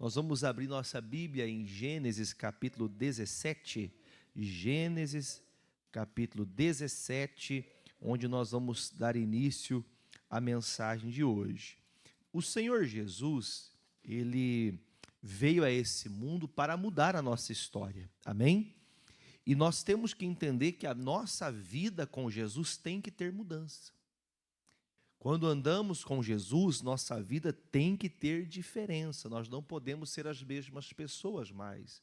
Nós vamos abrir nossa Bíblia em Gênesis capítulo 17. Gênesis capítulo 17, onde nós vamos dar início à mensagem de hoje. O Senhor Jesus, Ele veio a esse mundo para mudar a nossa história, amém? E nós temos que entender que a nossa vida com Jesus tem que ter mudança. Quando andamos com Jesus, nossa vida tem que ter diferença. Nós não podemos ser as mesmas pessoas mais.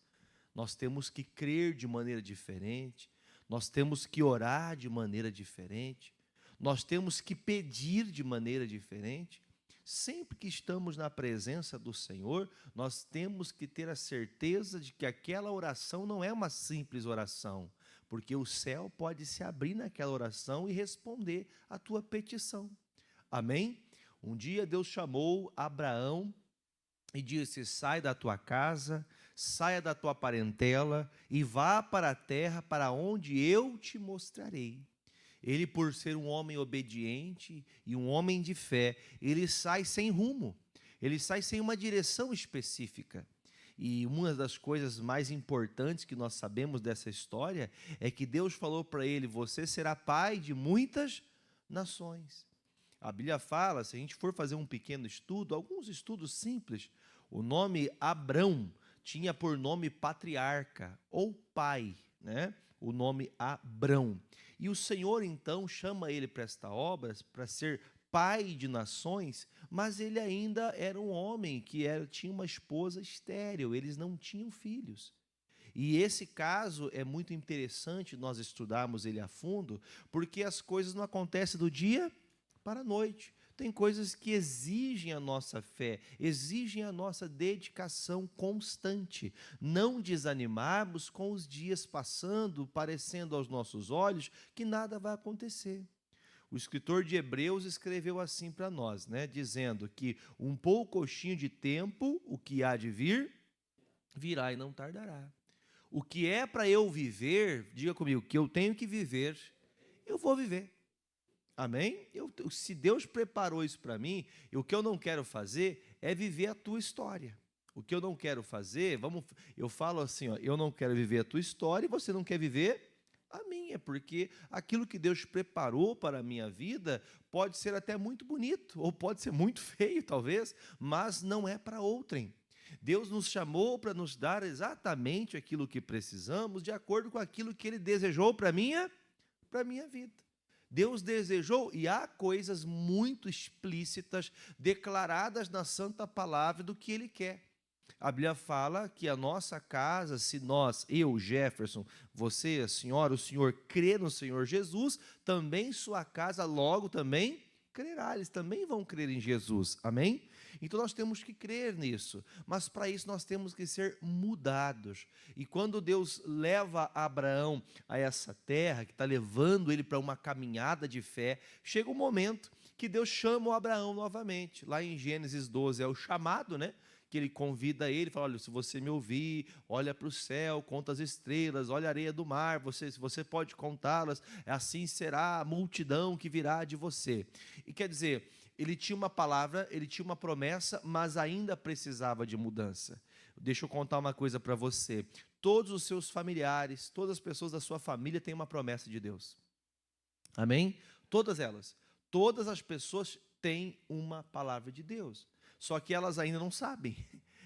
Nós temos que crer de maneira diferente. Nós temos que orar de maneira diferente. Nós temos que pedir de maneira diferente. Sempre que estamos na presença do Senhor, nós temos que ter a certeza de que aquela oração não é uma simples oração, porque o céu pode se abrir naquela oração e responder a tua petição. Amém? Um dia Deus chamou Abraão e disse: sai da tua casa, saia da tua parentela e vá para a terra para onde eu te mostrarei. Ele, por ser um homem obediente e um homem de fé, ele sai sem rumo, ele sai sem uma direção específica. E uma das coisas mais importantes que nós sabemos dessa história é que Deus falou para ele: você será pai de muitas nações. A Bíblia fala, se a gente for fazer um pequeno estudo, alguns estudos simples, o nome Abrão tinha por nome patriarca ou pai, né? O nome Abrão. E o Senhor então chama ele para esta obra, para ser pai de nações, mas ele ainda era um homem que tinha uma esposa estéril, eles não tinham filhos. E esse caso é muito interessante nós estudarmos ele a fundo, porque as coisas não acontecem do dia para a noite. Tem coisas que exigem a nossa fé, exigem a nossa dedicação constante. Não desanimarmos com os dias passando, parecendo aos nossos olhos que nada vai acontecer. O escritor de Hebreus escreveu assim para nós, né, dizendo que um poucochinho de tempo, o que há de vir, virá e não tardará. O que é para eu viver, diga comigo, que eu tenho que viver, eu vou viver. Amém? Se Deus preparou isso para mim, o que eu não quero fazer é viver a tua história. O que eu não quero fazer, eu falo assim, ó, eu não quero viver a tua história e você não quer viver a minha, porque aquilo que Deus preparou para a minha vida pode ser até muito bonito, ou pode ser muito feio, talvez, mas não é para outrem. Deus nos chamou para nos dar exatamente aquilo que precisamos, de acordo com aquilo que Ele desejou para a minha vida. Deus desejou, e há coisas muito explícitas, declaradas na Santa Palavra do que Ele quer. A Bíblia fala que a nossa casa, se nós, eu, Jefferson, você, a senhora, o senhor, crê no Senhor Jesus, também sua casa logo também crerá, eles também vão crer em Jesus, amém? Então nós temos que crer nisso, mas para isso nós temos que ser mudados. E quando Deus leva Abraão a essa terra, que está levando ele para uma caminhada de fé, chega um momento que Deus chama o Abraão novamente. Lá em Gênesis 12 é o chamado, né? Que ele convida ele, fala: olha, se você me ouvir, olha para o céu, conta as estrelas, olha a areia do mar, se você pode contá-las, assim será a multidão que virá de você. E quer dizer, ele tinha uma palavra, ele tinha uma promessa, mas ainda precisava de mudança. Deixa eu contar uma coisa para você. Todos os seus familiares, todas as pessoas da sua família têm uma promessa de Deus. Amém? Todas elas. Todas as pessoas têm uma palavra de Deus. Só que elas ainda não sabem.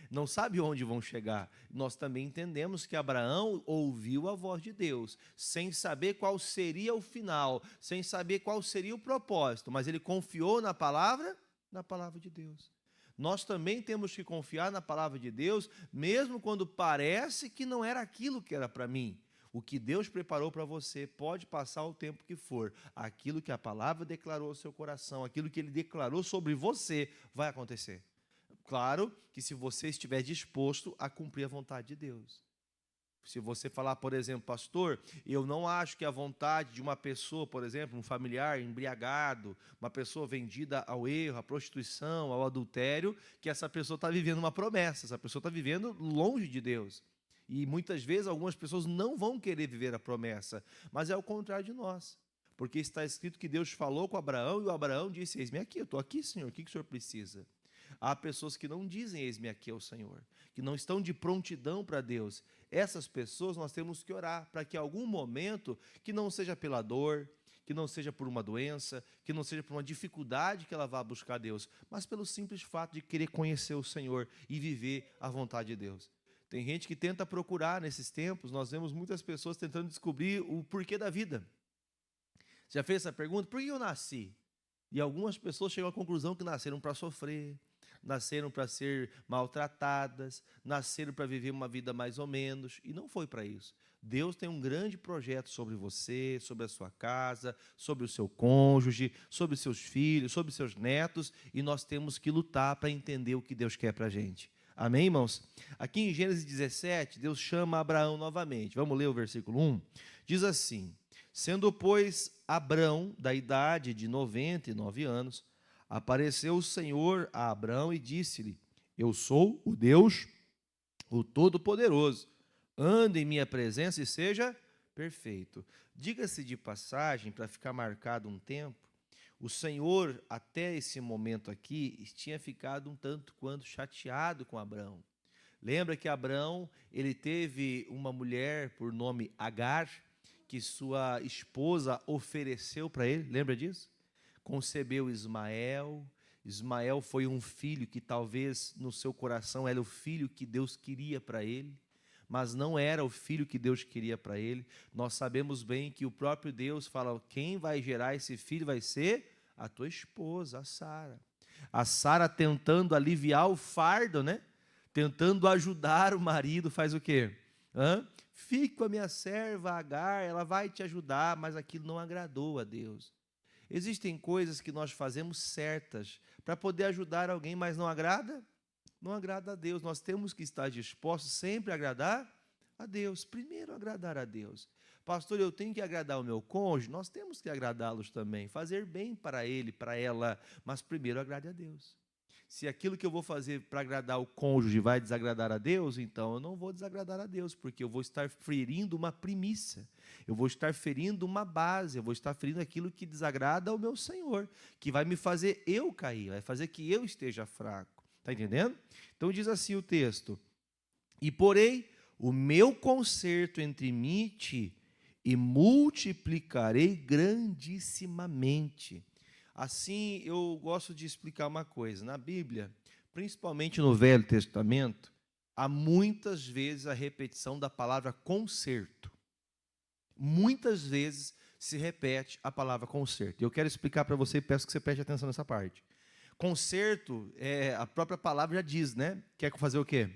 Não sabem onde vão chegar. Nós também entendemos que Abraão ouviu a voz de Deus, sem saber qual seria o final, sem saber qual seria o propósito, mas ele confiou na palavra de Deus. Nós também temos que confiar na palavra de Deus, mesmo quando parece que não era aquilo que era para mim. O que Deus preparou para você, pode passar o tempo que for, aquilo que a palavra declarou ao seu coração, aquilo que Ele declarou sobre você, vai acontecer. Claro que se você estiver disposto a cumprir a vontade de Deus. Se você falar, por exemplo, pastor, eu não acho que a vontade de uma pessoa, por exemplo, um familiar embriagado, uma pessoa vendida ao erro, à prostituição, ao adultério, que essa pessoa está vivendo uma promessa, essa pessoa está vivendo longe de Deus. E muitas vezes algumas pessoas não vão querer viver a promessa, mas é o contrário de nós. Porque está escrito que Deus falou com Abraão e o Abraão disse: eis-me aqui, eu estou aqui, Senhor, o que o Senhor precisa? Há pessoas que não dizem, eis-me aqui ao Senhor, que não estão de prontidão para Deus. Essas pessoas nós temos que orar para que em algum momento, que não seja pela dor, que não seja por uma doença, que não seja por uma dificuldade que ela vá buscar Deus, mas pelo simples fato de querer conhecer o Senhor e viver a vontade de Deus. Tem gente que tenta procurar nesses tempos, nós vemos muitas pessoas tentando descobrir o porquê da vida. Você já fez essa pergunta? Por que eu nasci? E algumas pessoas chegam à conclusão que nasceram para sofrer, nasceram para ser maltratadas, nasceram para viver uma vida mais ou menos, e não foi para isso. Deus tem um grande projeto sobre você, sobre a sua casa, sobre o seu cônjuge, sobre os seus filhos, sobre os seus netos, e nós temos que lutar para entender o que Deus quer para a gente. Amém, irmãos? Aqui em Gênesis 17, Deus chama Abraão novamente. Vamos ler o versículo 1? Diz assim: sendo, pois, Abrão da idade de 99 anos, apareceu o Senhor a Abrão e disse-lhe: eu sou o Deus, o Todo-Poderoso. Ande em minha presença e seja perfeito. Diga-se de passagem, para ficar marcado um tempo, o Senhor, até esse momento aqui, tinha ficado um tanto quanto chateado com Abrão. Lembra que Abrão, ele teve uma mulher por nome Agar, que sua esposa ofereceu para ele, lembra disso? Concebeu Ismael. Ismael foi um filho que talvez no seu coração era o filho que Deus queria para ele, mas não era o filho que Deus queria para ele. Nós sabemos bem que o próprio Deus fala: quem vai gerar esse filho vai ser a tua esposa, a Sara. A Sara tentando aliviar o fardo, né? Tentando ajudar o marido, faz o quê? Fique com a minha serva Agar, ela vai te ajudar, mas aquilo não agradou a Deus. Existem coisas que nós fazemos certas para poder ajudar alguém, mas não agrada? Não agrada a Deus. Nós temos que estar dispostos sempre a agradar a Deus. Primeiro, agradar a Deus. Pastor, eu tenho que agradar o meu cônjuge? Nós temos que agradá-los também, fazer bem para ele, para ela, mas primeiro agrade a Deus. Se aquilo que eu vou fazer para agradar o cônjuge vai desagradar a Deus, então eu não vou desagradar a Deus, porque eu vou estar ferindo uma primícia, eu vou estar ferindo uma base, eu vou estar ferindo aquilo que desagrada ao meu Senhor, que vai me fazer eu cair, vai fazer que eu esteja fraco. Está entendendo? Então diz assim o texto: e porei o meu conserto entre mim e ti, e multiplicarei grandissimamente. Assim, eu gosto de explicar uma coisa. Na Bíblia, principalmente no Velho Testamento, há muitas vezes a repetição da palavra conserto. Muitas vezes se repete a palavra conserto. Eu quero explicar para você e peço que você preste atenção nessa parte. Conserto, a própria palavra já diz, né? Quer fazer o quê?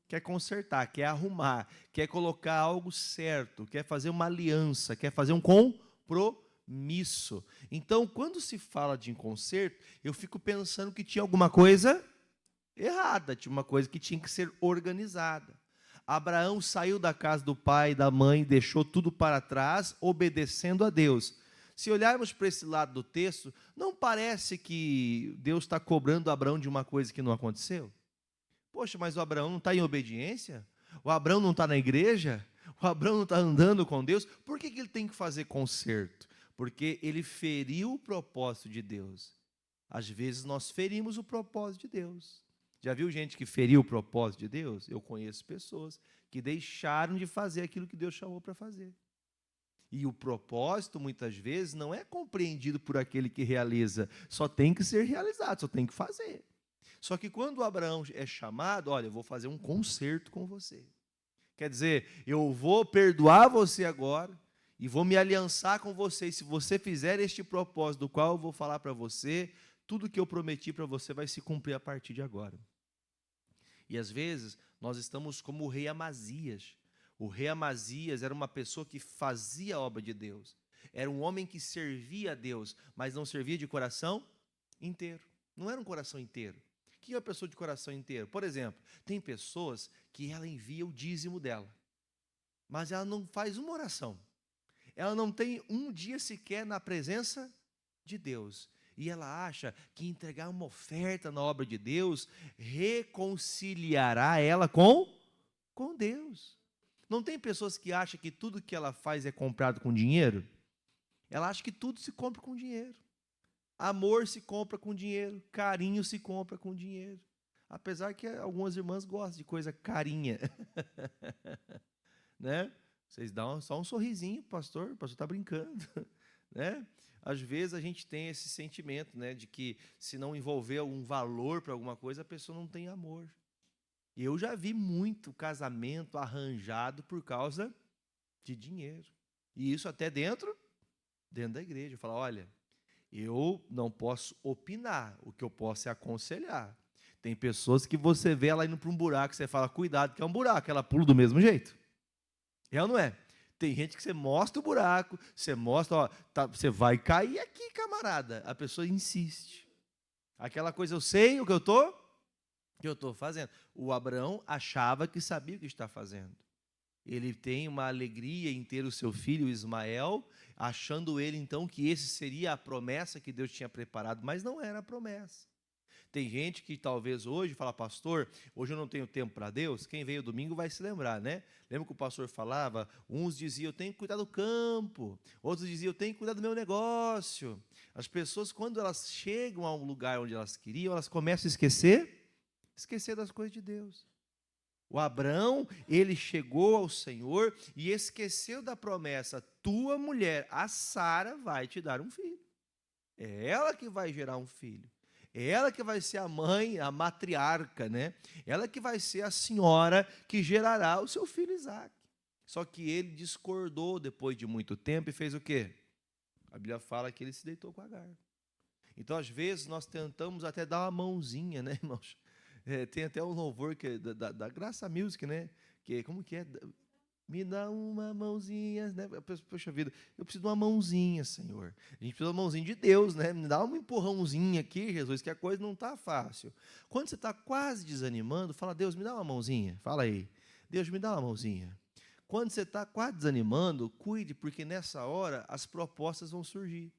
Quer consertar, quer arrumar, quer colocar algo certo, quer fazer uma aliança, quer fazer um compromisso. Então, quando se fala de conserto, eu fico pensando que tinha alguma coisa errada, tinha uma coisa que tinha que ser organizada. Abraão saiu da casa do pai e da mãe, deixou tudo para trás, obedecendo a Deus. Se olharmos para esse lado do texto, não parece que Deus está cobrando Abraão de uma coisa que não aconteceu? Poxa, mas o Abraão não está em obediência? O Abraão não está na igreja? O Abraão não está andando com Deus? Por que ele tem que fazer conserto? Porque ele feriu o propósito de Deus. Às vezes nós ferimos o propósito de Deus. Já viu gente que feriu o propósito de Deus? Eu conheço pessoas que deixaram de fazer aquilo que Deus chamou para fazer. E o propósito, muitas vezes, não é compreendido por aquele que realiza. Só tem que ser realizado, só tem que fazer. Só que quando Abraão é chamado, olha, eu vou fazer um concerto com você. Quer dizer, eu vou perdoar você agora e vou me aliançar com você. E se você fizer este propósito, do qual eu vou falar para você, tudo que eu prometi para você vai se cumprir a partir de agora. E às vezes, nós estamos como o rei Amazias. O rei Amazias era uma pessoa que fazia a obra de Deus. Era um homem que servia a Deus, mas não servia de coração inteiro. Não era um coração inteiro. O que é uma pessoa de coração inteiro? Por exemplo, tem pessoas que ela envia o dízimo dela, mas ela não faz uma oração. Ela não tem um dia sequer na presença de Deus. E ela acha que entregar uma oferta na obra de Deus reconciliará ela com Deus. Não tem pessoas que acham que tudo que ela faz é comprado com dinheiro? Ela acha que tudo se compra com dinheiro. Amor se compra com dinheiro, carinho se compra com dinheiro. Apesar que algumas irmãs gostam de coisa carinha. Né? Vocês dão só um sorrisinho, pastor, o pastor está brincando. Né? Às vezes a gente tem esse sentimento, né, de que se não envolver algum valor para alguma coisa, a pessoa não tem amor. E eu já vi muito casamento arranjado por causa de dinheiro. E isso até dentro da igreja. Fala, olha, eu não posso opinar, o que eu posso é aconselhar. Tem pessoas que você vê ela indo para um buraco, você fala, cuidado que é um buraco, ela pula do mesmo jeito. É ou não é? Tem gente que você mostra o buraco, você mostra, ó, tá, você vai cair aqui, camarada. A pessoa insiste. Aquela coisa, eu sei o que eu estou fazendo. O Abraão achava que sabia o que está fazendo. Ele tem uma alegria em ter o seu filho Ismael, achando ele então que esse seria a promessa que Deus tinha preparado, mas não era a promessa. Tem gente que talvez hoje fala, pastor, hoje eu não tenho tempo para Deus. Quem veio domingo vai se lembrar, né? Lembra que o pastor falava? Uns diziam, eu tenho que cuidar do campo. Outros diziam, eu tenho que cuidar do meu negócio. As pessoas, quando elas chegam a um lugar onde elas queriam, elas começam a esquecer das coisas de Deus. O Abraão, ele chegou ao Senhor e esqueceu da promessa, tua mulher, a Sara, vai te dar um filho. É ela que vai gerar um filho. É ela que vai ser a mãe, a matriarca, né? Ela que vai ser a senhora que gerará o seu filho Isaque. Só que ele discordou depois de muito tempo e fez o quê? A Bíblia fala que ele se deitou com Agar. Então, às vezes, nós tentamos até dar uma mãozinha, né, irmãos? Tem até um louvor que é da Graça Music, né? Que, como que é? Me dá uma mãozinha, né? Poxa vida, eu preciso de uma mãozinha, Senhor. A gente precisa de uma mãozinha de Deus, né? Me dá um empurrãozinho aqui, Jesus, que a coisa não está fácil. Quando você está quase desanimando, fala, Deus, me dá uma mãozinha. Fala aí. Deus, me dá uma mãozinha. Quando você está quase desanimando, cuide, porque nessa hora as propostas vão surgir.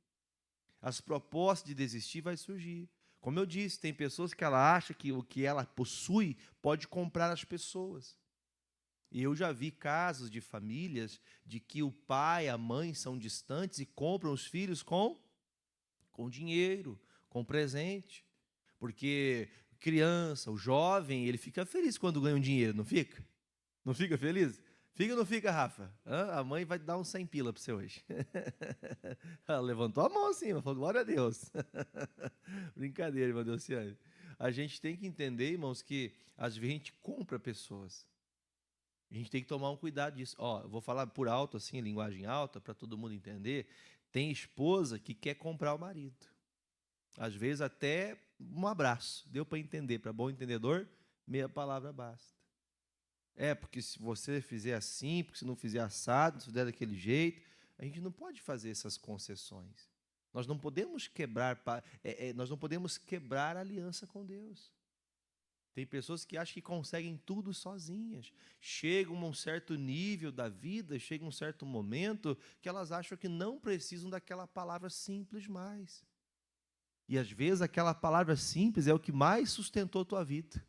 As propostas de desistir vai surgir. Como eu disse, tem pessoas que ela acha que o que ela possui pode comprar as pessoas. E eu já vi casos de famílias de que o pai e a mãe são distantes e compram os filhos com dinheiro, com presente. Porque criança, o jovem, ele fica feliz quando ganha um dinheiro, não fica? Não fica feliz? Fica ou não fica, Rafa? A mãe vai dar uns 100 pila para você hoje. Ela levantou a mão assim, falou, glória a Deus. Brincadeira, irmão Delciane. A gente tem que entender, irmãos, que às vezes a gente compra pessoas. A gente tem que tomar um cuidado disso. Ó, eu vou falar por alto, assim, linguagem alta, para todo mundo entender. Tem esposa que quer comprar o marido. Às vezes até um abraço. Deu para entender. Para bom entendedor, meia palavra basta. Porque se você fizer assim, porque se não fizer assado, se fizer daquele jeito, a gente não pode fazer essas concessões. Nós não podemos nós não podemos quebrar a aliança com Deus. Tem pessoas que acham que conseguem tudo sozinhas. Chegam a um certo nível da vida, chega um certo momento que elas acham que não precisam daquela palavra simples mais. E às vezes aquela palavra simples é o que mais sustentou tua vida.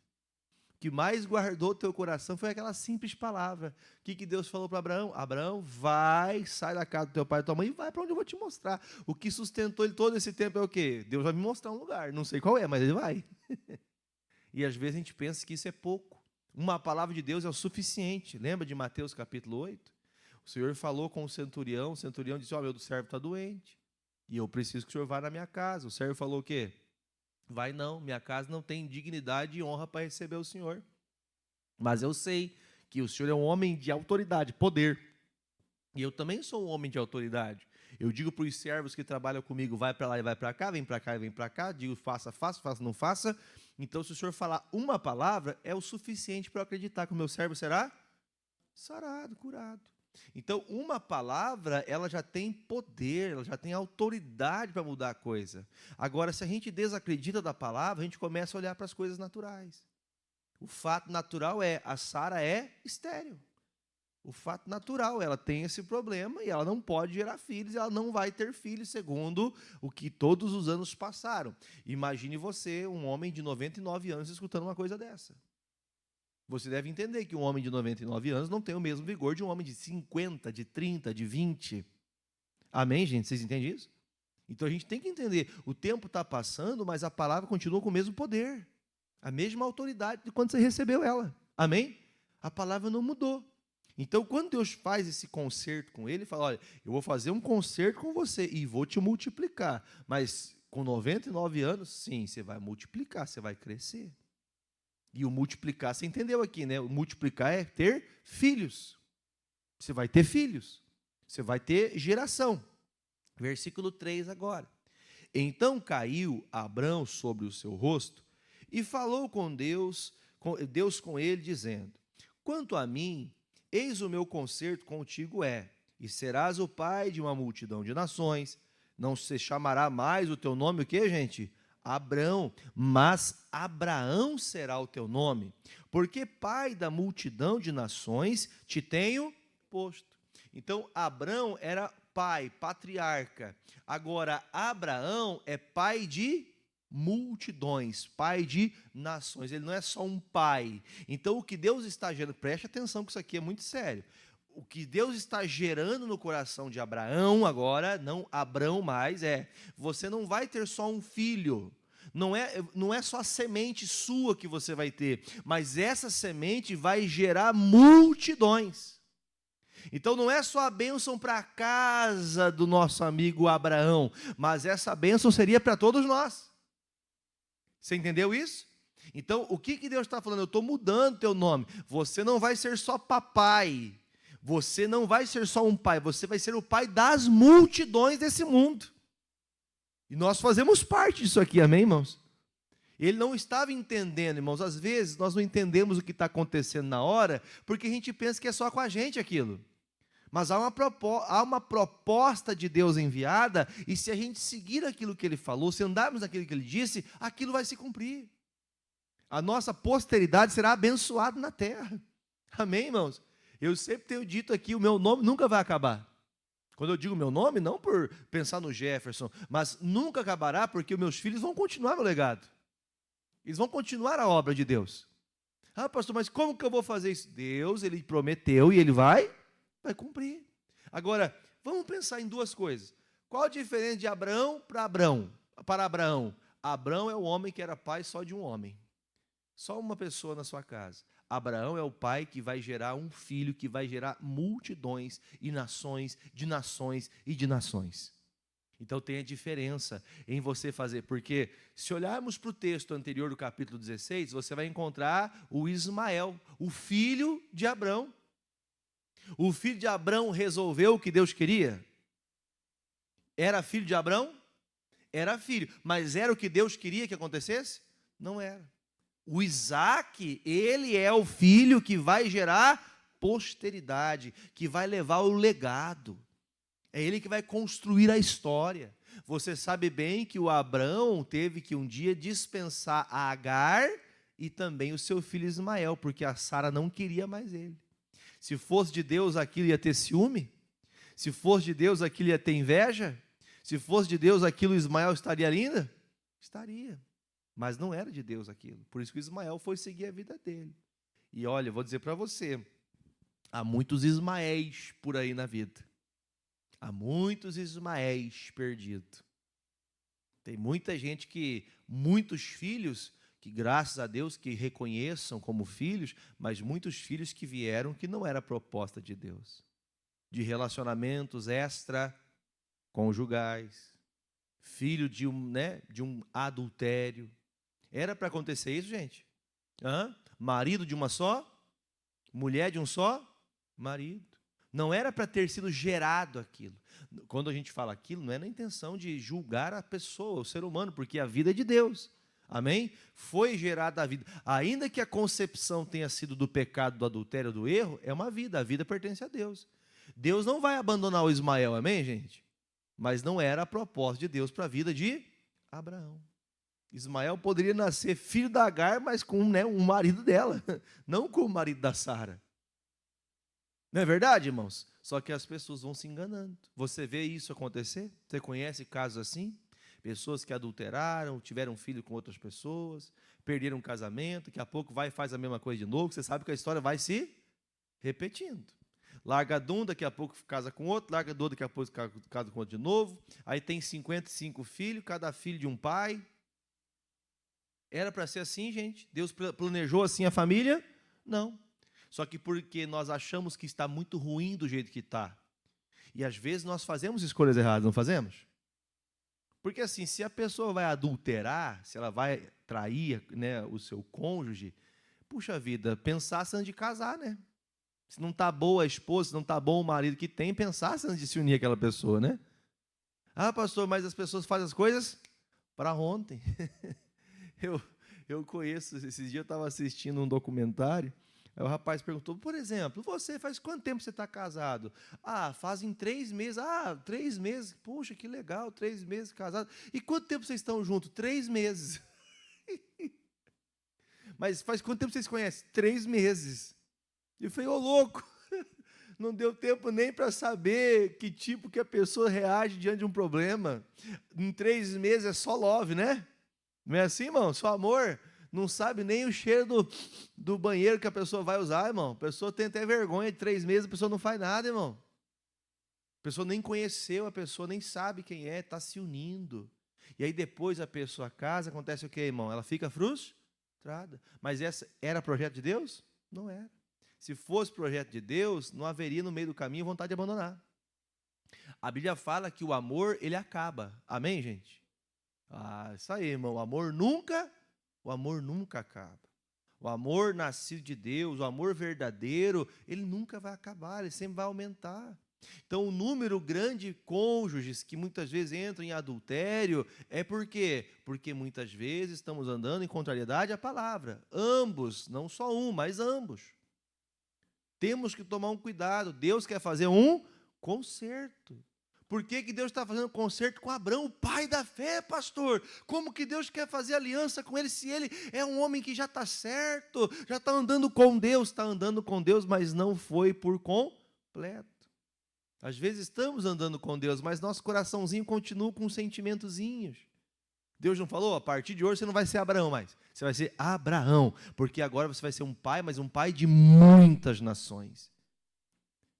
O que mais guardou teu coração foi aquela simples palavra. O que Deus falou para Abraão? Abraão, vai, sai da casa do teu pai e tua mãe e vai para onde eu vou te mostrar. O que sustentou ele todo esse tempo é o quê? Deus vai me mostrar um lugar. Não sei qual é, mas ele vai. E às vezes a gente pensa que isso é pouco. Uma palavra de Deus é o suficiente. Lembra de Mateus capítulo 8? O Senhor falou com o centurião disse, meu servo está doente, e eu preciso que o Senhor vá na minha casa. O servo falou o quê? Vai não, minha casa não tem dignidade e honra para receber o Senhor. Mas eu sei que o Senhor é um homem de autoridade, poder. E eu também sou um homem de autoridade. Eu digo para os servos que trabalham comigo, vai para lá e vai para cá, vem para cá e vem para cá, digo faça, faça, faça, não faça. Então, se o Senhor falar uma palavra, é o suficiente para eu acreditar que o meu servo será sarado, curado. Então, uma palavra, ela já tem poder, ela já tem autoridade para mudar a coisa. Agora, se a gente desacredita da palavra, a gente começa a olhar para as coisas naturais. O fato natural a Sara é estéril. O fato natural, ela tem esse problema e ela não pode gerar filhos, ela não vai ter filhos, segundo o que todos os anos passaram. Imagine você, um homem de 99 anos, escutando uma coisa dessa. Você deve entender que um homem de 99 anos não tem o mesmo vigor de um homem de 50, de 30, de 20. Amém, gente? Vocês entendem isso? Então a gente tem que entender, o tempo está passando, mas a palavra continua com o mesmo poder, a mesma autoridade de quando você recebeu ela. Amém? A palavra não mudou. Então, quando Deus faz esse concerto com ele, ele fala, olha, eu vou fazer um concerto com você e vou te multiplicar. Mas com 99 anos, sim, você vai multiplicar, você vai crescer. E o multiplicar, você entendeu aqui, né? O multiplicar é ter filhos. Você vai ter filhos. Você vai ter geração. Versículo 3 agora. Então caiu Abrão sobre o seu rosto e falou com Deus com ele, dizendo, quanto a mim, eis o meu concerto contigo e serás o pai de uma multidão de nações, não se chamará mais o teu nome, o quê, gente? Abrão, mas Abraão será o teu nome, porque pai da multidão de nações te tenho posto. Então, Abrão era pai, patriarca. Agora, Abraão é pai de multidões, pai de nações. Ele não é só um pai. Então, o que Deus está gerando, preste atenção que isso aqui é muito sério. O que Deus está gerando no coração de Abraão agora, não Abrão mais, você não vai ter só um filho. Não é só a semente sua que você vai ter, mas essa semente vai gerar multidões. Então não é só a bênção para a casa do nosso amigo Abraão, mas essa bênção seria para todos nós. Você entendeu isso? Então o que Deus está falando? Eu estou mudando teu nome. Você não vai ser só papai. Você não vai ser só um pai. Você vai ser o pai das multidões desse mundo. E nós fazemos parte disso aqui, amém, irmãos? Ele não estava entendendo, irmãos. Às vezes nós não entendemos o que está acontecendo na hora, porque a gente pensa que é só com a gente aquilo. Mas há uma proposta de Deus enviada, e se a gente seguir aquilo que ele falou, se andarmos naquilo que ele disse, aquilo vai se cumprir. A nossa posteridade será abençoada na terra. Amém, irmãos? Eu sempre tenho dito aqui, o meu nome nunca vai acabar. Quando eu digo meu nome, não por pensar no Jefferson, mas nunca acabará, porque os meus filhos vão continuar meu legado. Eles vão continuar a obra de Deus. Ah, pastor, mas como que eu vou fazer isso? Deus, ele prometeu e ele vai cumprir. Agora, vamos pensar em duas coisas. Qual a diferença de Abraão para Abraão? Abraão é o homem que era pai só de um homem. Só uma pessoa na sua casa. Abraão é o pai que vai gerar um filho, que vai gerar multidões e nações de nações e de nações. Então tem a diferença em você fazer, porque se olharmos para o texto anterior do capítulo 16, você vai encontrar o Ismael, o filho de Abraão. O filho de Abraão resolveu o que Deus queria? Era filho de Abraão? Era filho, mas era o que Deus queria que acontecesse? Não era. O Isaac, ele é o filho que vai gerar posteridade, que vai levar o legado. É ele que vai construir a história. Você sabe bem que o Abraão teve que um dia dispensar a Agar e também o seu filho Ismael, porque a Sara não queria mais ele. Se fosse de Deus, aquilo ia ter ciúme? Se fosse de Deus, aquilo ia ter inveja? Se fosse de Deus, aquilo Ismael estaria linda? Estaria. Mas não era de Deus aquilo. Por isso que Ismael foi seguir a vida dele. E olha, eu vou dizer para você, há muitos Ismaéis por aí na vida. Há muitos Ismaéis perdidos. Tem muita gente muitos filhos, que graças a Deus que reconheçam como filhos, mas muitos filhos que vieram que não era a proposta de Deus. De relacionamentos extraconjugais, filho de um adultério. Era para acontecer isso, gente? Marido de uma só? Mulher de um só? Marido. Não era para ter sido gerado aquilo. Quando a gente fala aquilo, não é na intenção de julgar a pessoa, o ser humano, porque a vida é de Deus. Amém? Foi gerada a vida. Ainda que a concepção tenha sido do pecado, do adultério, do erro, é uma vida. A vida pertence a Deus. Deus não vai abandonar o Ismael, amém, gente? Mas não era a proposta de Deus para a vida de Abraão. Ismael poderia nascer filho da Agar, mas com um marido dela, não com o marido da Sara. Não é verdade, irmãos? Só que as pessoas vão se enganando. Você vê isso acontecer? Você conhece casos assim? Pessoas que adulteraram, tiveram filho com outras pessoas, perderam um casamento, daqui a pouco vai e faz a mesma coisa de novo, você sabe que a história vai se repetindo. Larga de um, daqui a pouco casa com outro, larga do outro, daqui a pouco casa com outro de novo. Aí tem 55 filhos, cada filho de um pai. Era para ser assim, gente? Deus planejou assim a família? Não. Só que porque nós achamos que está muito ruim do jeito que está. E às vezes nós fazemos escolhas erradas, não fazemos? Porque assim, se a pessoa vai adulterar, se ela vai trair, né, o seu cônjuge, puxa vida, pensasse antes de casar, né? Se não está boa a esposa, se não está bom o marido que tem, pensasse antes de se unir àquela pessoa, né? Ah, pastor, mas as pessoas fazem as coisas para ontem. Eu conheço, esses dias eu estava assistindo um documentário, aí o rapaz perguntou, por exemplo, você faz quanto tempo você está casado? Ah, fazem 3 meses. Ah, 3 meses, puxa, que legal, 3 meses casado. E quanto tempo vocês estão juntos? 3 meses. Mas faz quanto tempo vocês se conhecem? 3 meses. E eu falei, ô louco, não deu tempo nem para saber que tipo que a pessoa reage diante de um problema. Em 3 meses é só love, né? Não é assim, irmão? Só amor. Não sabe nem o cheiro do banheiro que a pessoa vai usar, irmão. A pessoa tem até vergonha de 3 meses, a pessoa não faz nada, irmão. A pessoa nem conheceu, a pessoa nem sabe quem é, está se unindo. E aí depois a pessoa casa, acontece o quê, irmão? Ela fica frustrada. Mas essa era projeto de Deus? Não era. Se fosse projeto de Deus, não haveria no meio do caminho vontade de abandonar. A Bíblia fala que o amor, ele acaba. Amém, gente? Ah, isso aí, irmão. O amor nunca acaba. O amor nascido de Deus, o amor verdadeiro, ele nunca vai acabar, ele sempre vai aumentar. Então, o número grande de cônjuges que muitas vezes entram em adultério é por quê? Porque muitas vezes estamos andando em contrariedade à palavra. Ambos, não só um, mas ambos. Temos que tomar um cuidado. Deus quer fazer um conserto. Por que Deus está fazendo conserto com Abraão, o pai da fé, pastor? Como que Deus quer fazer aliança com ele, se ele é um homem que já está certo, já está andando com Deus, mas não foi por completo. Às vezes estamos andando com Deus, mas nosso coraçãozinho continua com sentimentozinhos. Deus não falou, a partir de hoje você não vai ser Abraão mais, você vai ser Abraão, porque agora você vai ser um pai, mas um pai de muitas nações.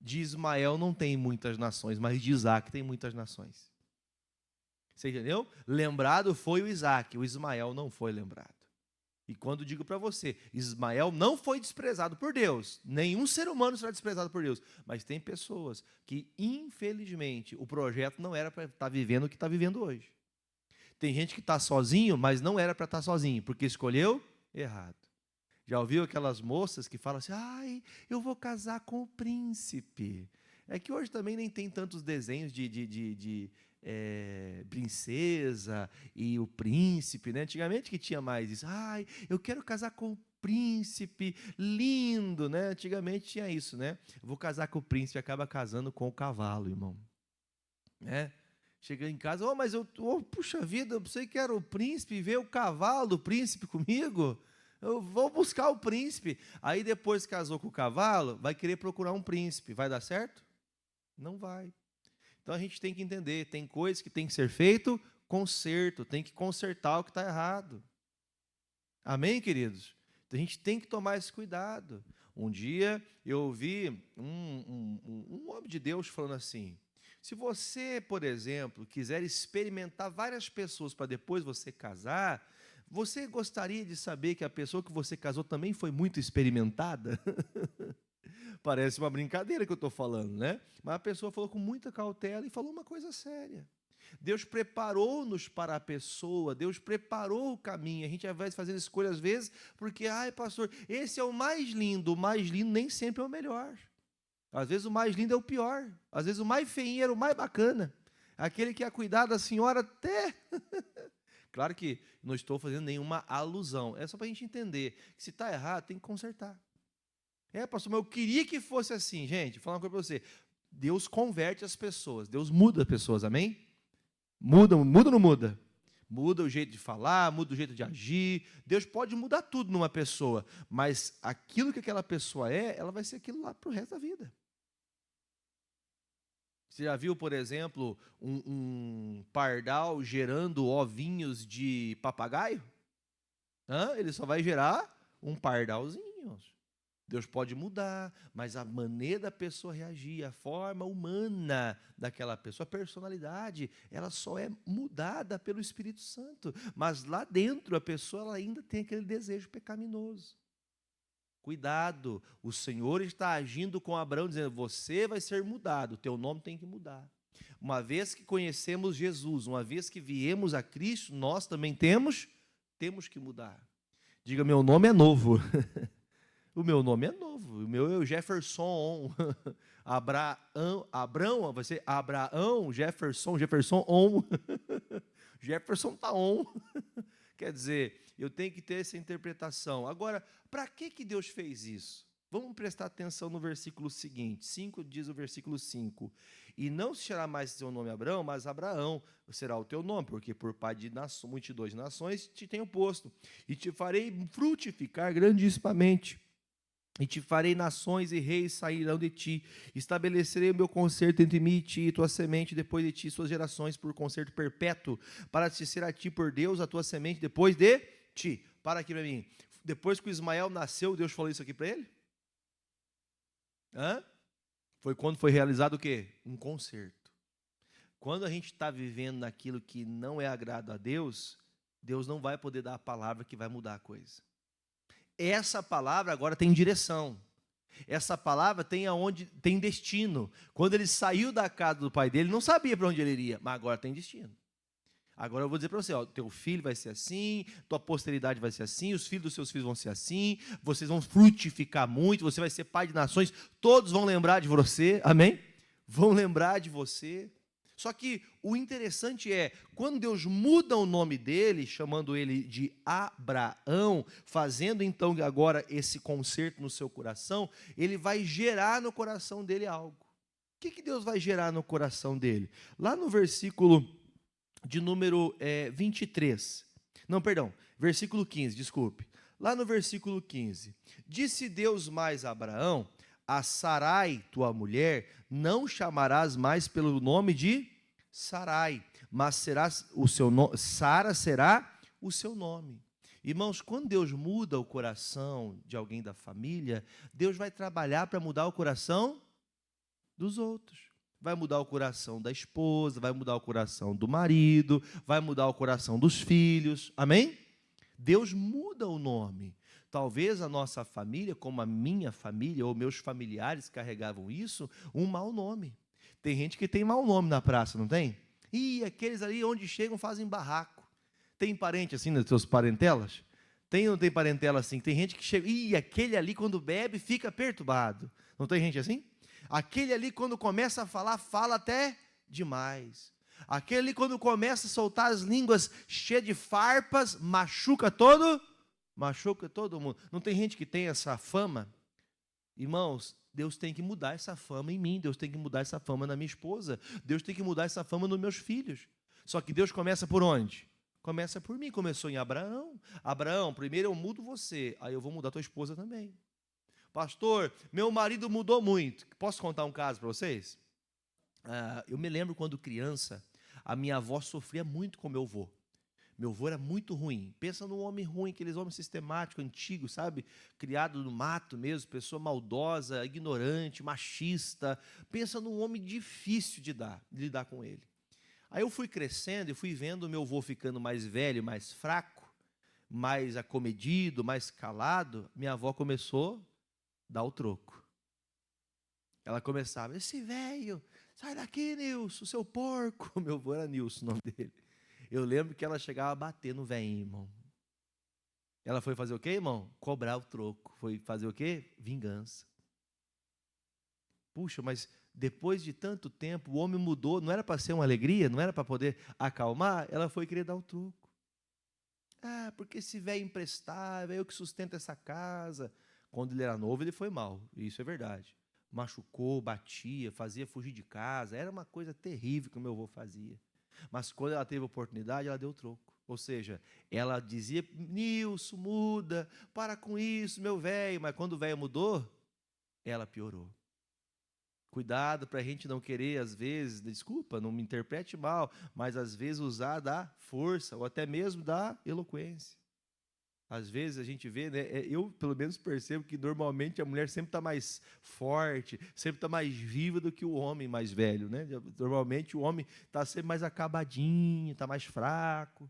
De Ismael não tem muitas nações, mas de Isaac tem muitas nações. Você entendeu? Lembrado foi o Isaac, o Ismael não foi lembrado. E quando digo para você, Ismael não foi desprezado por Deus, nenhum ser humano será desprezado por Deus, mas tem pessoas que, infelizmente, o projeto não era para estar vivendo o que está vivendo hoje. Tem gente que está sozinho, mas não era para estar sozinho, porque escolheu errado. Já ouviu aquelas moças que falam assim, ai, eu vou casar com o príncipe. É que hoje também nem tem tantos desenhos de princesa e o príncipe, né? Antigamente que tinha mais isso. Ai, eu quero casar com o príncipe, lindo, né? Antigamente tinha isso, né? Eu vou casar com o príncipe, acaba casando com o cavalo, irmão. Né? Chega em casa, mas puxa vida, eu pensei que era o príncipe, ver o cavalo do príncipe comigo. Eu vou buscar o príncipe. Aí depois que casou com o cavalo, vai querer procurar um príncipe. Vai dar certo? Não vai. Então a gente tem que entender, tem coisas que tem que ser feito, conserto, tem que consertar o que está errado. Amém, queridos? Então a gente tem que tomar esse cuidado. Um dia eu ouvi um homem de Deus falando assim, se você, por exemplo, quiser experimentar várias pessoas para depois você casar, você gostaria de saber que a pessoa que você casou também foi muito experimentada? Parece uma brincadeira que eu estou falando, né? Mas a pessoa falou com muita cautela e falou uma coisa séria. Deus preparou-nos para a pessoa, Deus preparou o caminho. A gente vai fazer escolhas às vezes porque, ai pastor, esse é o mais lindo nem sempre é o melhor. Às vezes o mais lindo é o pior, às vezes o mais feinho era o mais bacana. Aquele que ia cuidar da senhora até... Claro que não estou fazendo nenhuma alusão, é só para a gente entender que se está errado, tem que consertar. Pastor, mas eu queria que fosse assim, gente, vou falar uma coisa para você, Deus converte as pessoas, Deus muda as pessoas, amém? Muda ou não muda? Muda o jeito de falar, muda o jeito de agir, Deus pode mudar tudo numa pessoa, mas aquilo que aquela pessoa ela vai ser aquilo lá para o resto da vida. Você já viu, por exemplo, um pardal gerando ovinhos de papagaio? Ele só vai gerar um pardalzinho. Deus pode mudar, mas a maneira da pessoa reagir, a forma humana daquela pessoa, a personalidade, ela só é mudada pelo Espírito Santo. Mas lá dentro a pessoa ela ainda tem aquele desejo pecaminoso. Cuidado, o Senhor está agindo com Abraão, dizendo, você vai ser mudado, o teu nome tem que mudar. Uma vez que conhecemos Jesus, uma vez que viemos a Cristo, nós também temos que mudar. Diga, meu nome é novo. O meu nome é novo, o meu é o Jefferson. Abraão, vai ser Abraão, Jefferson on. Jefferson está on. Quer dizer, eu tenho que ter essa interpretação. Agora, para que Deus fez isso? Vamos prestar atenção no versículo seguinte. 5 diz o versículo 5. E não se será mais seu nome Abraão, mas Abraão será o teu nome, porque por pai de multidões de nações te tenho posto. E te farei frutificar grandissimamente. E te farei nações e reis sairão de ti. Estabelecerei o meu concerto entre mim e ti, e tua semente depois de ti, suas gerações, por concerto perpétuo, para te ser a ti por Deus, a tua semente depois de ti. Para aqui para mim. Depois que o Ismael nasceu, Deus falou isso aqui para ele? Foi quando foi realizado o quê? Um concerto. Quando a gente está vivendo naquilo que não é agrado a Deus, Deus não vai poder dar a palavra que vai mudar a coisa. Essa palavra agora tem direção. Essa palavra tem destino. Quando ele saiu da casa do pai dele, não sabia para onde ele iria, mas agora tem destino. Agora eu vou dizer para você, teu filho vai ser assim, tua posteridade vai ser assim, os filhos dos seus filhos vão ser assim, vocês vão frutificar muito, você vai ser pai de nações, todos vão lembrar de você, amém? Vão lembrar de você. Só que o interessante é, quando Deus muda o nome dele, chamando ele de Abraão, fazendo então agora esse concerto no seu coração, ele vai gerar no coração dele algo. O que Deus vai gerar no coração dele? Lá no versículo de número 23, não, perdão, versículo 15, desculpe. Lá no versículo 15, disse Deus mais a Abraão, a Sarai, tua mulher, não chamarás mais pelo nome de Sarai, mas Sara será o seu nome. Irmãos, quando Deus muda o coração de alguém da família, Deus vai trabalhar para mudar o coração dos outros. Vai mudar o coração da esposa, vai mudar o coração do marido, vai mudar o coração dos filhos, amém? Deus muda o nome. Talvez a nossa família, como a minha família ou meus familiares carregavam isso, um mau nome. Tem gente que tem mau nome na praça, não tem? E aqueles ali onde chegam fazem barraco. Tem parente assim nas suas parentelas? Tem ou não tem parentela assim? Tem gente que chega, aquele ali quando bebe fica perturbado. Não tem gente assim? Aquele ali quando começa a falar, fala até demais. Aquele ali quando começa a soltar as línguas cheias de farpas, machuca todo mundo. Não tem gente que tem essa fama? Irmãos, Deus tem que mudar essa fama em mim, Deus tem que mudar essa fama na minha esposa, Deus tem que mudar essa fama nos meus filhos. Só que Deus começa por onde? Começa por mim, começou em Abraão. Abraão, primeiro eu mudo você, aí eu vou mudar tua esposa também. Pastor, meu marido mudou muito. Posso contar um caso para vocês? Eu me lembro quando criança, a minha avó sofria muito com meu avô. Meu avô era muito ruim. Pensa num homem ruim, aqueles homens sistemáticos, antigos, sabe? Criado no mato mesmo, pessoa maldosa, ignorante, machista. Pensa num homem difícil de lidar com ele. Aí eu fui crescendo e fui vendo o meu avô ficando mais velho, mais fraco, mais acomedido, mais calado. Minha avó começou a dar o troco. Ela começava, esse velho, sai daqui, Nilson, seu porco. Meu avô era Nilson, o nome dele. Eu lembro que ela chegava a bater no velhinho, irmão. Ela foi fazer o quê, irmão? Cobrar o troco. Foi fazer o quê? Vingança. Puxa, mas depois de tanto tempo, o homem mudou. Não era para ser uma alegria? Não era para poder acalmar? Ela foi querer dar o troco. Porque esse velho imprestável, eu que sustento essa casa. Quando ele era novo, ele foi mal. Isso é verdade. Machucou, batia, fazia fugir de casa. Era uma coisa terrível que o meu avô fazia. Mas quando ela teve oportunidade, ela deu o troco. Ou seja, ela dizia, Nilson, muda, para com isso, meu velho. Mas quando o velho mudou, ela piorou. Cuidado para a gente não querer, às vezes, desculpa, não me interprete mal, mas às vezes usar da força, ou até mesmo da eloquência. Às vezes a gente vê, né, eu pelo menos percebo que normalmente a mulher sempre está mais forte, sempre está mais viva do que o homem mais velho, né? Normalmente o homem está sempre mais acabadinho, está mais fraco.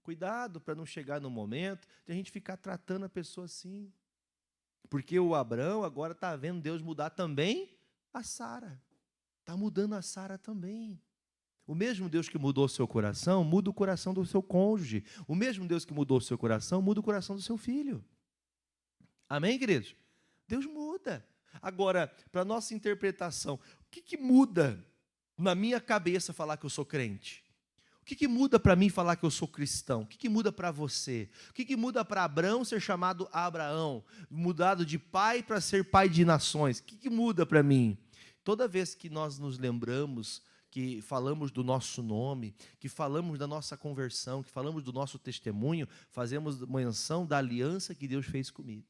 Cuidado para não chegar no momento de a gente ficar tratando a pessoa assim. Porque o Abraão agora está vendo Deus mudar também a Sara. Está mudando a Sara também. O mesmo Deus que mudou o seu coração, muda o coração do seu cônjuge. O mesmo Deus que mudou o seu coração, muda o coração do seu filho. Amém, queridos? Deus muda. Agora, para a nossa interpretação, o que muda na minha cabeça falar que eu sou crente? O que muda para mim falar que eu sou cristão? O que muda para você? O que muda para Abraão ser chamado Abraão? Mudado de pai para ser pai de nações? O que muda para mim? Toda vez que nós nos lembramos, que falamos do nosso nome, que falamos da nossa conversão, que falamos do nosso testemunho, fazemos menção da aliança que Deus fez comigo.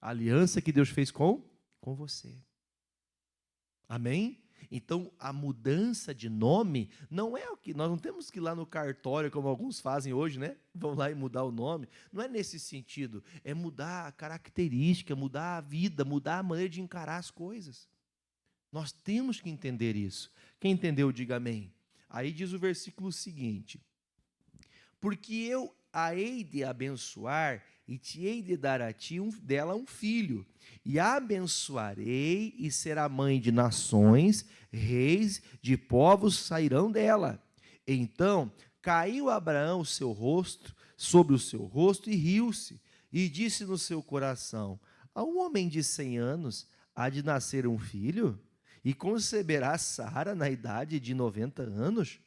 A aliança que Deus fez com você. Amém? Então, a mudança de nome não é o que... Nós não temos que ir lá no cartório, como alguns fazem hoje, né? Vão lá e mudar o nome. Não é nesse sentido. É mudar a característica, mudar a vida, mudar a maneira de encarar as coisas. Nós temos que entender isso. Quem entendeu, diga amém. Aí diz o versículo seguinte: porque eu a hei de abençoar e te hei de dar a ti dela um filho, e a abençoarei e será mãe de nações, reis de povos sairão dela. Então caiu Abraão sobre o seu rosto e riu-se, e disse no seu coração: a um homem de 100 anos há de nascer um filho? E conceberá Sara na idade de 90 anos?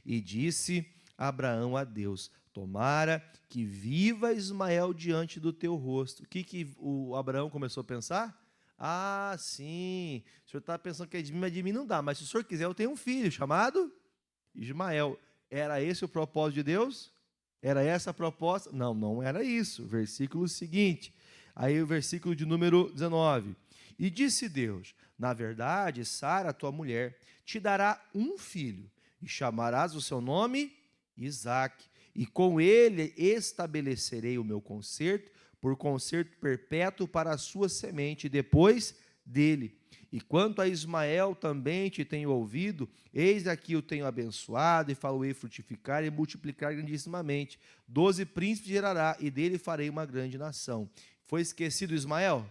E disse Abraão a Deus: tomara que viva Ismael diante do teu rosto. O que o Abraão começou a pensar? Ah, sim, o senhor está pensando que é de mim, mas de mim não dá. Mas se o senhor quiser, eu tenho um filho chamado Ismael. Era esse o propósito de Deus? Era essa a proposta? Não, não era isso. Versículo seguinte, aí o versículo de número 19. E disse Deus: na verdade, Sara, tua mulher, te dará um filho, e chamarás o seu nome Isaque, e com ele estabelecerei o meu concerto, por concerto perpétuo para a sua semente, depois dele. E quanto a Ismael, também te tenho ouvido, eis aqui o tenho abençoado, e falo-ei frutificar e multiplicar grandissimamente. 12 príncipes gerará, e dele farei uma grande nação. Foi esquecido Ismael?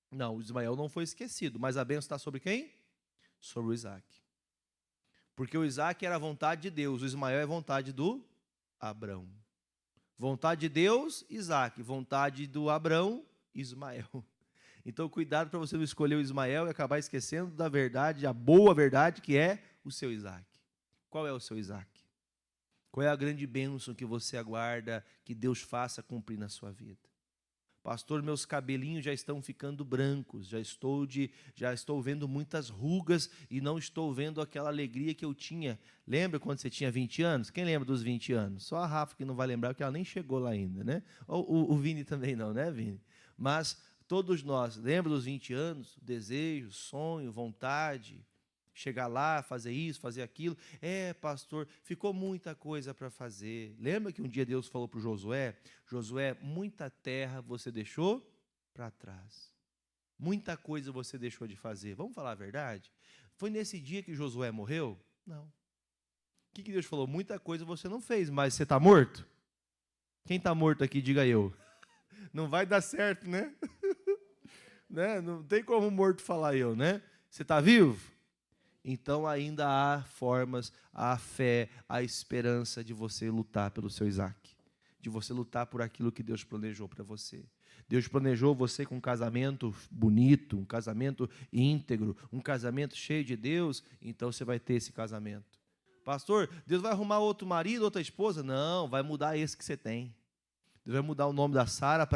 Não, o Ismael não foi esquecido, mas a bênção está sobre quem? Sobre o Isaque. Porque o Isaque era a vontade de Deus, o Ismael é a vontade do Abrão. Vontade de Deus, Isaque. Vontade do Abrão, Ismael. Então, cuidado para você não escolher o Ismael e acabar esquecendo da verdade, a boa verdade que é o seu Isaque. Qual é o seu Isaque? Qual é a grande bênção que você aguarda que Deus faça cumprir na sua vida? Pastor, meus cabelinhos já estão ficando brancos, já estou vendo muitas rugas e não estou vendo aquela alegria que eu tinha. Lembra quando você tinha 20 anos? Quem lembra dos 20 anos? Só a Rafa que não vai lembrar, porque ela nem chegou lá ainda, né? O Vini também não, né, Vini? Mas todos nós, lembra dos 20 anos? Desejo, sonho, vontade, chegar lá, fazer isso, fazer aquilo. Pastor, ficou muita coisa para fazer. Lembra que um dia Deus falou para o Josué: Josué, muita terra você deixou para trás. Muita coisa você deixou de fazer. Vamos falar a verdade? Foi nesse dia que Josué morreu? Não. O que Deus falou? Muita coisa você não fez, mas você está morto? Quem está morto aqui, diga eu. Não vai dar certo, né? Né? Não tem como morto falar eu, né? Você está vivo? Então ainda há formas, há fé, há esperança de você lutar pelo seu Isaque, de você lutar por aquilo que Deus planejou para você. Deus planejou você com um casamento bonito, um casamento íntegro, um casamento cheio de Deus, então você vai ter esse casamento. Pastor, Deus vai arrumar outro marido, outra esposa? Não, vai mudar esse que você tem. Deus vai mudar o nome da Sara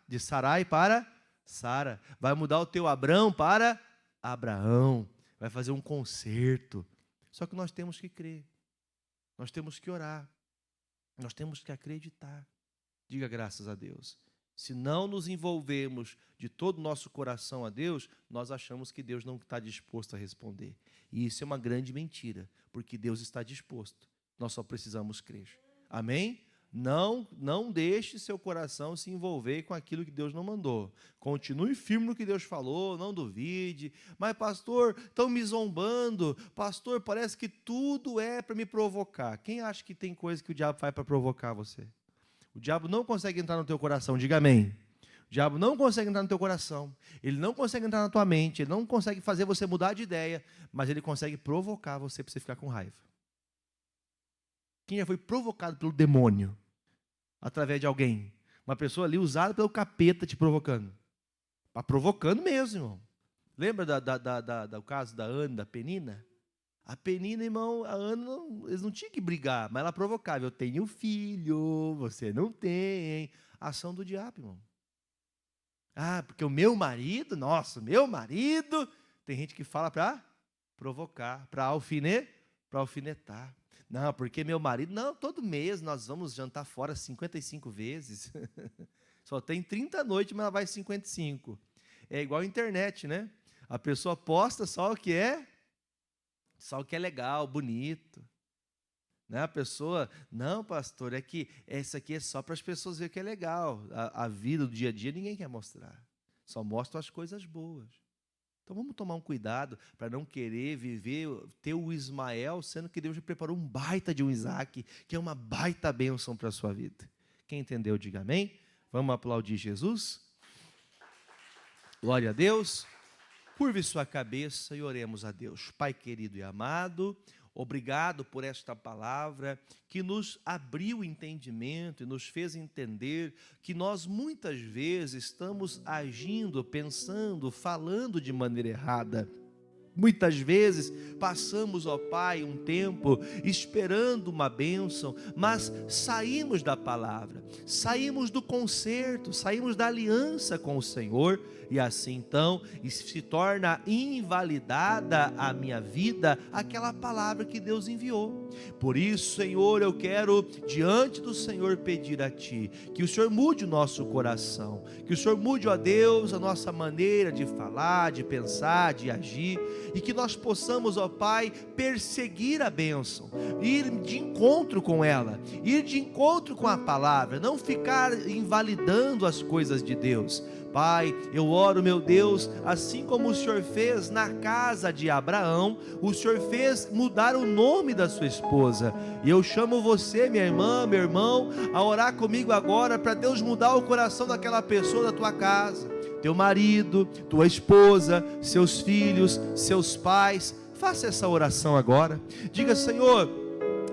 de Sarai para Sara. Vai mudar o teu Abrão para Abraão. Vai fazer um concerto. Só que nós temos que crer. Nós temos que orar. Nós temos que acreditar. Diga graças a Deus. Se não nos envolvemos de todo o nosso coração a Deus, nós achamos que Deus não está disposto a responder. E isso é uma grande mentira, porque Deus está disposto. Nós só precisamos crer. Amém? Não deixe seu coração se envolver com aquilo que Deus não mandou. Continue firme no que Deus falou, não duvide. Mas, pastor, estão me zombando. Pastor, parece que tudo é para me provocar. Quem acha que tem coisa que o diabo faz para provocar você? O diabo não consegue entrar no teu coração, diga amém. O diabo não consegue entrar no teu coração. Ele não consegue entrar na tua mente. Ele não consegue fazer você mudar de ideia. Mas ele consegue provocar você para você ficar com raiva. Quem já foi provocado pelo demônio? Através de alguém. Uma pessoa ali usada pelo capeta te provocando. Mas provocando mesmo, irmão. Lembra do caso da Ana, da Penina? A Penina, irmão, a Ana, eles não tinham que brigar, mas ela provocava. Eu tenho filho, você não tem. Ação do diabo, irmão. Ah, porque o meu marido, nossa, o meu marido... Tem gente que fala para provocar, para alfinetar. Não, porque meu marido... Não, todo mês nós vamos jantar fora 55 vezes. Só tem 30 noites, mas ela vai 55. É igual a internet, né? A pessoa posta só o que é legal, bonito. Né? A pessoa... Não, pastor, é que isso aqui é só para as pessoas verem que é legal. A vida do dia a dia ninguém quer mostrar. Só mostram as coisas boas. Então vamos tomar um cuidado para não querer ter o Ismael, sendo que Deus já preparou um baita de um Isaac, que é uma baita bênção para a sua vida. Quem entendeu, diga amém. Vamos aplaudir Jesus? Glória a Deus. Curve sua cabeça e oremos a Deus. Pai querido e amado, obrigado por esta palavra que nos abriu o entendimento e nos fez entender que nós muitas vezes estamos agindo, pensando, falando de maneira errada. Muitas vezes passamos, ó Pai, um tempo esperando uma bênção, mas saímos da palavra, saímos do concerto, saímos da aliança com o Senhor, e assim então se torna invalidada a minha vida aquela palavra que Deus enviou. Por isso, Senhor, eu quero diante do Senhor pedir a Ti, que o Senhor mude o nosso coração, que o Senhor mude, ó Deus, a nossa maneira de falar, de pensar, de agir, e que nós possamos, ó Pai, perseguir a bênção, ir de encontro com ela, ir de encontro com a palavra, não ficar invalidando as coisas de Deus. Pai, eu oro, meu Deus, assim como o Senhor fez na casa de Abraão, o Senhor fez mudar o nome da sua esposa, e eu chamo você, minha irmã, meu irmão, a orar comigo agora, para Deus mudar o coração daquela pessoa da tua casa, teu marido, tua esposa, seus filhos, seus pais. Faça essa oração agora, diga: Senhor,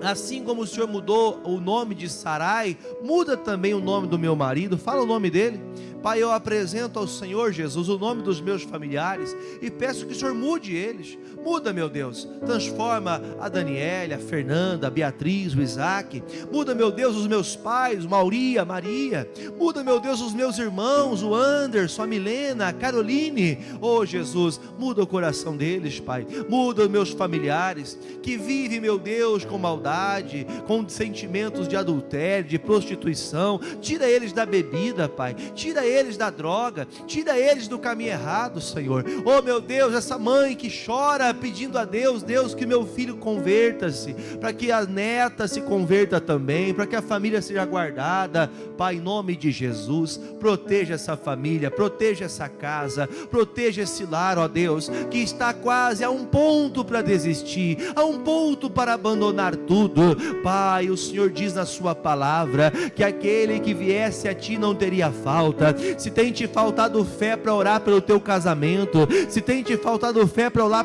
assim como o Senhor mudou o nome de Sarai, muda também o nome do meu marido. Fala o nome dele. Pai, eu apresento ao Senhor Jesus o nome dos meus familiares e peço que o Senhor mude eles. Muda, meu Deus, transforma a Daniela, a Fernanda, a Beatriz, o Isaac. Muda, meu Deus, os meus pais, o Mauri, a Maria. Muda, meu Deus, os meus irmãos, o Anderson, a Milena, a Caroline. Oh, Jesus, muda o coração deles, Pai. Muda os meus familiares que vivem, meu Deus, com maldade, com sentimentos de adultério, de prostituição. Tira eles da bebida, Pai. Tira eles da droga. Tira eles do caminho errado, Senhor. Oh, meu Deus, essa mãe que chora pedindo a Deus, Deus, que meu filho converta-se, para que a neta se converta também, para que a família seja guardada. Pai, em nome de Jesus, proteja essa família, proteja essa casa, proteja esse lar, ó Deus, que está quase a um ponto para desistir, a um ponto para abandonar tudo. Pai, o Senhor diz na sua palavra que aquele que viesse a Ti não teria falta. Se tem te faltado fé para orar pelo teu casamento, se tem te faltado fé para orar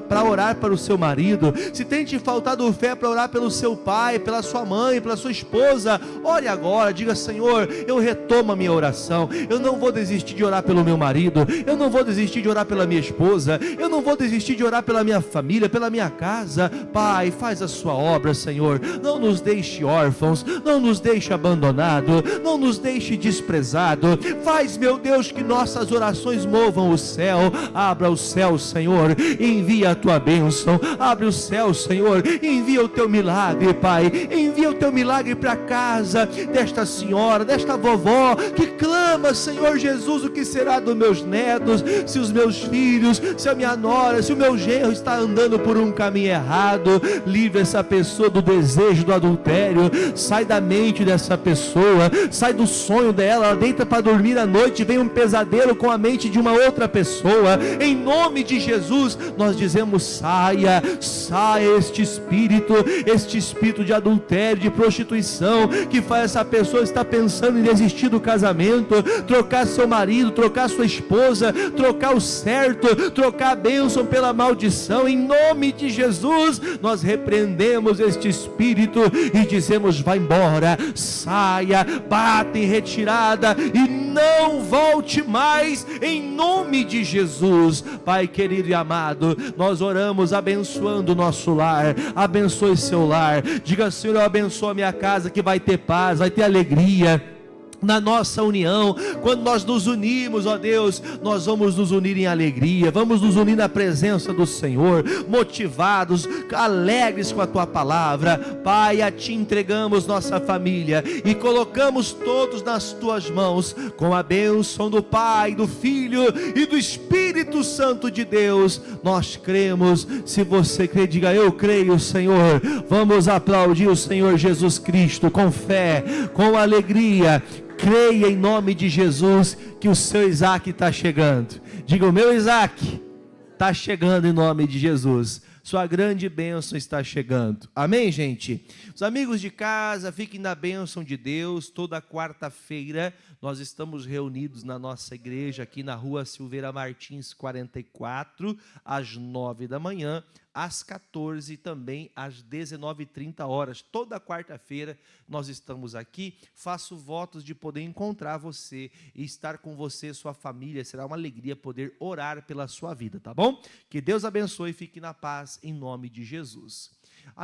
para orar para o seu marido, se tem te faltado fé para orar pelo seu pai, pela sua mãe, pela sua esposa, ore agora, diga: Senhor, eu retomo a minha oração, eu não vou desistir de orar pelo meu marido, eu não vou desistir de orar pela minha esposa, eu não vou desistir de orar pela minha família, pela minha casa. Pai, faz a sua obra, Senhor, não nos deixe órfãos, não nos deixe abandonado, não nos deixe desprezado. Faz, meu Deus, que nossas orações movam o céu. Abra o céu, Senhor, envia a tua bênção. Abre o céu, Senhor, envia o teu milagre, Pai. Envia o teu milagre para a casa desta senhora, desta vovó que clama: Senhor Jesus, o que será dos meus netos, se os meus filhos, se a minha nora, se o meu genro está andando por um caminho errado. Livre essa pessoa pessoa do desejo do adultério, sai da mente dessa pessoa, sai do sonho dela, ela deita para dormir à noite, vem um pesadelo com a mente de uma outra pessoa. Em nome de Jesus, nós dizemos: saia, saia este espírito de adultério, de prostituição, que faz essa pessoa estar pensando em desistir do casamento, trocar seu marido, trocar sua esposa, trocar o certo, trocar a bênção pela maldição. Em nome de Jesus, nós repreendemos este espírito e dizemos: vai embora, saia, bata em retirada e não volte mais, em nome de Jesus. Pai querido e amado, nós oramos abençoando o nosso lar. Abençoe seu lar. Diga: Senhor, eu abençoo a minha casa, que vai ter paz, vai ter alegria na nossa união. Quando nós nos unimos, ó Deus, nós vamos nos unir em alegria, vamos nos unir na presença do Senhor, motivados, alegres com a tua palavra. Pai, a ti entregamos nossa família e colocamos todos nas tuas mãos, com a bênção do Pai, do Filho e do Espírito Santo de Deus. Nós cremos. Se você crê, diga: eu creio, Senhor. Vamos aplaudir o Senhor Jesus Cristo com fé, com alegria. Creia em nome de Jesus que o seu Isaac está chegando. Diga: o meu Isaac está chegando em nome de Jesus. Sua grande bênção está chegando. Amém, gente? Os amigos de casa, fiquem na bênção de Deus. Toda quarta-feira nós estamos reunidos na nossa igreja aqui na rua Silveira Martins 44, às 9 da manhã, às 14 e também às 19h30. Toda quarta-feira nós estamos aqui. Faço votos de poder encontrar você e estar com você, sua família. Será uma alegria poder orar pela sua vida, tá bom? Que Deus abençoe e fique na paz em nome de Jesus.